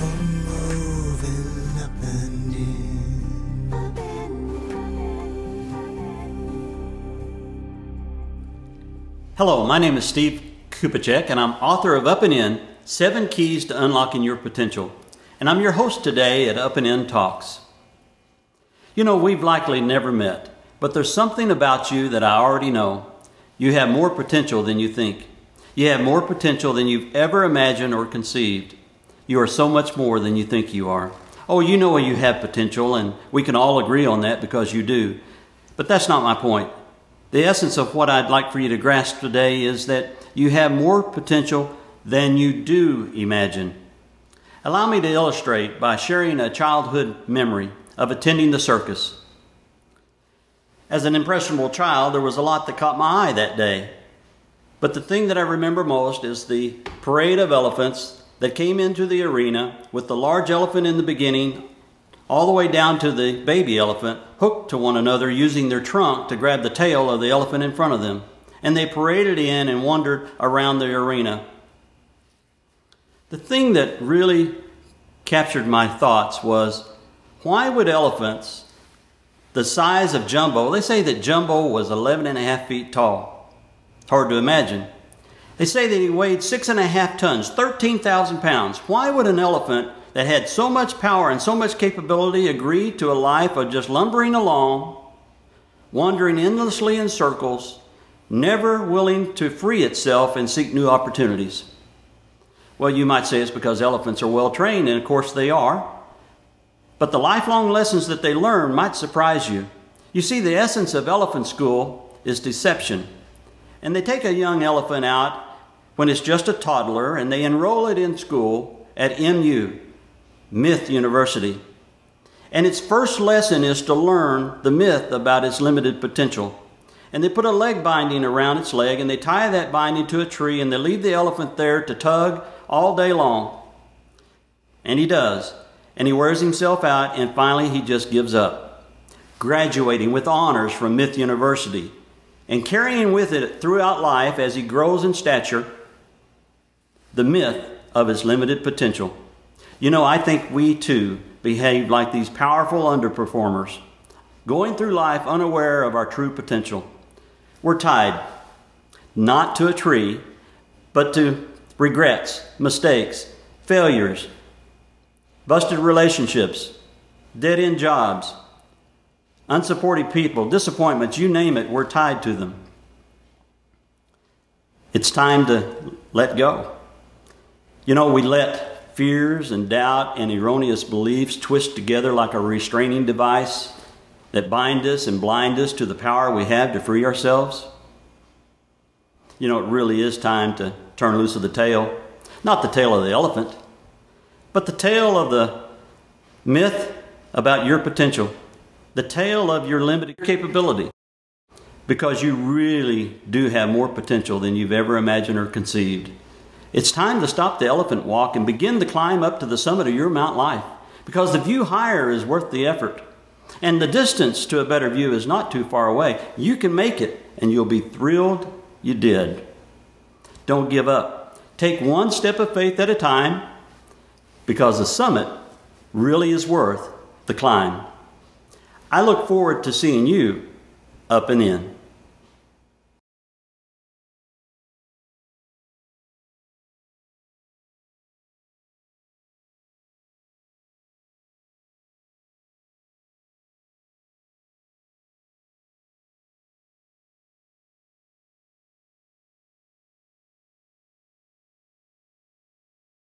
for moving up and in. Hello, my name is Steve Kupacek, and I'm author of Up and In, 7 Keys to Unlocking Your Potential. And I'm your host today at Up and In Talks. You know, we've likely never met, but there's something about you that I already know. You have more potential than you think. You have more potential than you've ever imagined or conceived. You are so much more than you think you are. Oh, you know you have potential, and we can all agree on that because you do. But that's not my point. The essence of what I'd like for you to grasp today is that you have more potential than you do imagine. Allow me to illustrate by sharing a childhood memory of attending the circus. As an impressionable child, there was a lot that caught my eye that day. But the thing that I remember most is the parade of elephants that came into the arena with the large elephant in the beginning all the way down to the baby elephant hooked to one another using their trunk to grab the tail of the elephant in front of them. And they paraded in and wandered around the arena. The thing that really captured my thoughts was, why would elephants the size of Jumbo, they say that Jumbo was 11.5 feet tall. Hard to imagine. They say that he weighed 6.5 tons, 13,000 pounds. Why would an elephant that had so much power and so much capability agree to a life of just lumbering along, wandering endlessly in circles, never willing to free itself and seek new opportunities? Well, you might say it's because elephants are well trained, and of course they are. But the lifelong lessons that they learn might surprise you. You see, the essence of elephant school is deception. And they take a young elephant out when it's just a toddler and they enroll it in school at MU, Myth University. And its first lesson is to learn the myth about its limited potential. And they put a leg binding around its leg and they tie that binding to a tree and they leave the elephant there to tug all day long. And he does. And he wears himself out, and finally he just gives up, graduating with honors from Myth University and carrying with it throughout life as he grows in stature the myth of his limited potential. You know, I think we too behave like these powerful underperformers, going through life unaware of our true potential. We're tied not to a tree, but to regrets, mistakes, failures, busted relationships, dead-end jobs, unsupported people, disappointments, you name it, we're tied to them. It's time to let go. You know, we let fears and doubt and erroneous beliefs twist together like a restraining device that bind us and blind us to the power we have to free ourselves. You know, it really is time to turn loose of the tail. Not the tail of the elephant, but the tale of the myth about your potential, the tale of your limited capability, because you really do have more potential than you've ever imagined or conceived. It's time to stop the elephant walk and begin to climb up to the summit of your Mount Life, because the view higher is worth the effort. And the distance to a better view is not too far away. You can make it, and you'll be thrilled you did. Don't give up. Take one step of faith at a time, because the summit really is worth the climb. I look forward to seeing you up and in.